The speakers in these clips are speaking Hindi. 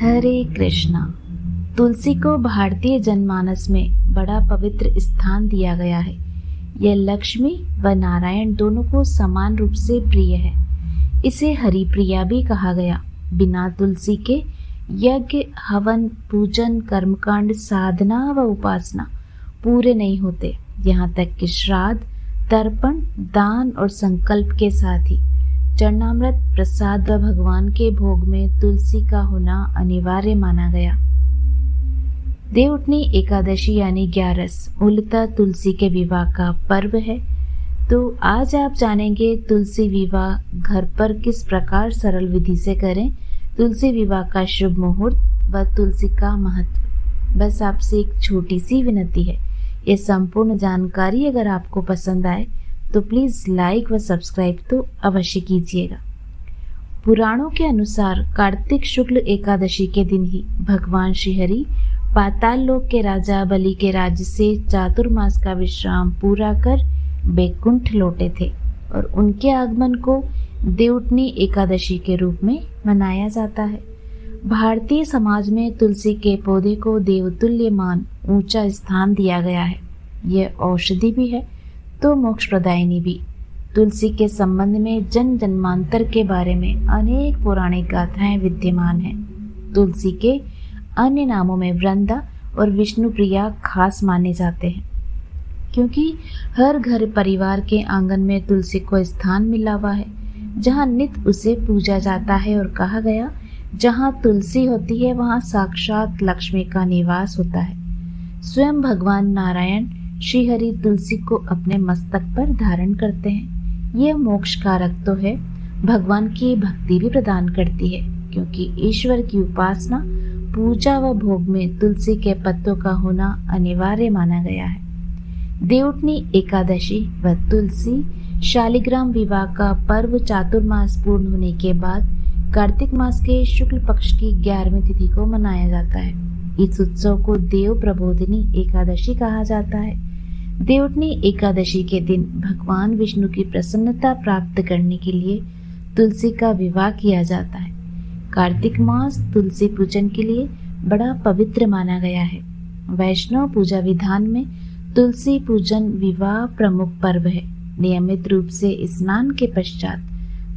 हरे कृष्णा। तुलसी को भारतीय जनमानस में बड़ा पवित्र स्थान दिया गया है। यह लक्ष्मी व नारायण दोनों को समान रूप से प्रिय है। इसे हरिप्रिया भी कहा गया। बिना तुलसी के यज्ञ, हवन, पूजन, कर्मकांड, साधना व उपासना पूरे नहीं होते। यहाँ तक कि श्राद्ध, तर्पण, दान और संकल्प के साथ ही चरणामृत, प्रसाद व भगवान के भोग में तुलसी का होना अनिवार्य माना गया। देवउठनी एकादशी यानी 11 मूलतः तुलसी के विवाह का पर्व है। तो आज आप जानेंगे तुलसी विवाह घर पर किस प्रकार सरल विधि से करें, तुलसी विवाह का शुभ मुहूर्त व तुलसी का महत्व। बस आपसे एक छोटी सी विनती है, ये संपूर्ण जानकारी अगर आपको पसंद आए तो प्लीज लाइक व सब्सक्राइब तो अवश्य कीजिएगा। पुराणों के अनुसार कार्तिक शुक्ल एकादशी के दिन ही भगवान श्रीहरि पाताल लोक के राजा बलि के राज्य से चातुर्मास का विश्राम पूरा कर बैकुंठ लौटे थे और उनके आगमन को देवउठनी एकादशी के रूप में मनाया जाता है। भारतीय समाज में तुलसी के पौधे को देवतुल्य मान ऊंचा स्थान दिया गया है। यह औषधि भी है तो मोक्ष प्रदायिनी भी। तुलसी के संबंध में जन जन्मांतर के बारे में अनेक पौराणिक गाथाएं विद्यमान हैं। तुलसी के अन्य नामों में वृंदा और विष्णुप्रिया खास माने जाते हैं, क्योंकि हर घर परिवार के आंगन में तुलसी को स्थान मिला हुआ है, जहाँ नित्य उसे पूजा जाता है। और कहा गया, जहाँ तुलसी होती है वहाँ साक्षात लक्ष्मी का निवास होता है। स्वयं भगवान नारायण श्रीहरि तुलसी को अपने मस्तक पर धारण करते हैं। यह मोक्ष कारक तो है, भगवान की भक्ति भी प्रदान करती है, क्योंकि ईश्वर की उपासना, पूजा व भोग में तुलसी के पत्तों का होना अनिवार्य माना गया है। देवउठनी एकादशी व तुलसी शालिग्राम विवाह का पर्व चातुर्मास पूर्ण होने के बाद कार्तिक मास के शुक्ल पक्ष की 11वीं तिथि को मनाया जाता है। इस उत्सव को देव प्रबोधिनी एकादशी कहा जाता है। देवउठनी एकादशी के दिन भगवान विष्णु की प्रसन्नता प्राप्त करने के लिए तुलसी का विवाह किया जाता है। कार्तिक मास तुलसी पूजन के लिए बड़ा पवित्र माना गया है। वैष्णव पूजा विधान में तुलसी पूजन विवाह प्रमुख पर्व है। नियमित रूप से स्नान के पश्चात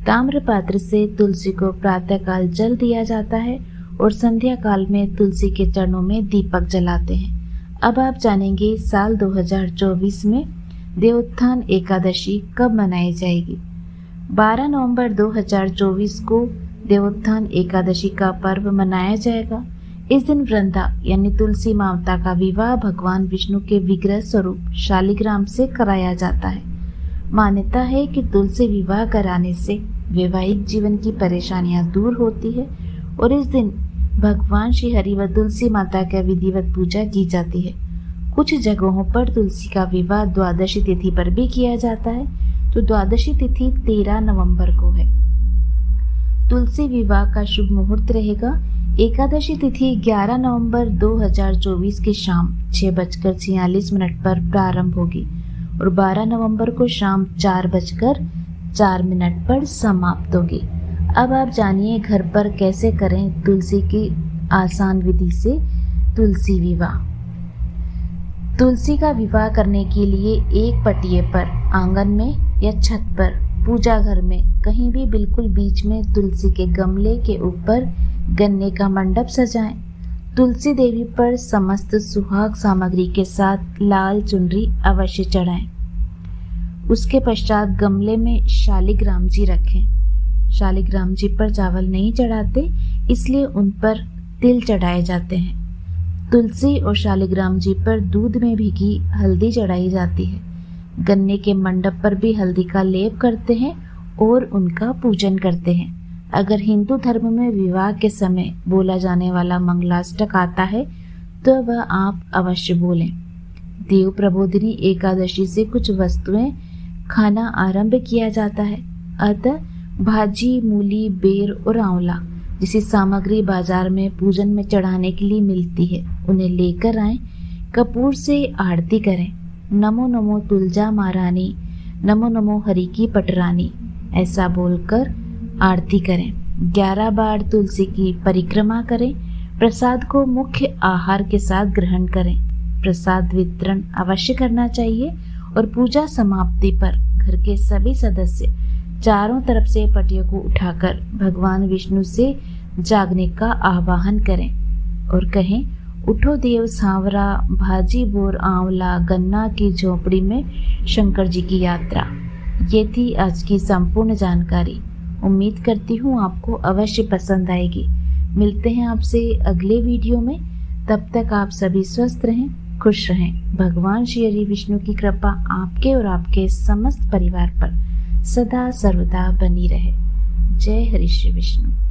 ताम्र पात्र से तुलसी को प्रातःकाल जल दिया जाता है और संध्या काल में तुलसी के चरणों में दीपक जलाते हैं। अब आप जानेंगे साल 2024 में देवोत्थान एकादशी कब मनाई जाएगी। 12 नवंबर 2024 को देवोत्थान एकादशी का पर्व मनाया जाएगा। इस दिन वृंदा यानी तुलसी माता का विवाह भगवान विष्णु के विग्रह स्वरूप शालिग्राम से कराया जाता है। मान्यता है कि तुलसी विवाह कराने से वैवाहिक जीवन की परेशानियां दूर होती है और इस दिन भगवान श्री हरि व तुलसी माता का विधिवत पूजा की जाती है। कुछ जगहों पर तुलसी का विवाह द्वादशी तिथि पर भी किया जाता है, तो द्वादशी तिथि 13 नवंबर को है। तुलसी विवाह का शुभ मुहूर्त रहेगा। एकादशी तिथि 11 नवंबर 2024 की शाम 6:46 पर प्रारंभ होगी और 12 नवंबर को शाम 4:04 पर समाप्त होगी। अब आप जानिए घर पर कैसे करें तुलसी की आसान विधि से तुलसी विवाह। तुलसी का विवाह करने के लिए एक पटिए पर, आंगन में या छत पर, पूजा घर में कहीं भी बिल्कुल बीच में तुलसी के गमले के ऊपर गन्ने का मंडप सजाएं। तुलसी देवी पर समस्त सुहाग सामग्री के साथ लाल चुनरी अवश्य चढ़ाएं। उसके पश्चात गमले में शालिग्राम जी रखें। शालिग्राम जी पर चावल नहीं चढ़ाते, इसलिए उन पर तिल चढ़ाए जाते हैं। तुलसी और शालिग्राम जी पर दूध में भीगी हल्दी चढ़ाई जाती है। गन्ने के मंडप पर भी हल्दी का लेप करते हैं और उनका पूजन करते हैं। अगर हिंदू धर्म में विवाह के समय बोला जाने वाला मंगलाष्टक आता है तो वह आप अवश्य बोलें। देव प्रबोधिनी एकादशी से कुछ वस्तुएं खाना आरंभ किया जाता है, अतः भाजी, मूली, बेर और आंवला जैसी सामग्री बाजार में पूजन में चढ़ाने के लिए मिलती है, उन्हें लेकर आएं। कपूर से आरती करें। नमो नमो तुलजा महारानी, नमो नमो हरि की पटरानी, ऐसा बोलकर आरती करें। 11 बार तुलसी की परिक्रमा करें। प्रसाद को मुख्य आहार के साथ ग्रहण करें। प्रसाद वितरण अवश्य करना चाहिए और पूजा समाप्ति पर घर के सभी सदस्य चारों तरफ से पटियों को उठाकर भगवान विष्णु से जागने का आह्वान करें और कहें, उठो देव सांवरा, भाजी बोर आंवला, गन्ना की झोपड़ी में शंकर जी की यात्रा। ये थी आज की संपूर्ण जानकारी। उम्मीद करती हूँ आपको अवश्य पसंद आएगी। मिलते हैं आपसे अगले वीडियो में। तब तक आप सभी स्वस्थ रहें, खुश रहें। भगवान श्री हरि विष्णु की कृपा आपके और आपके समस्त परिवार पर सदा सर्वदा बनी रहे। जय हरि श्री विष्णु।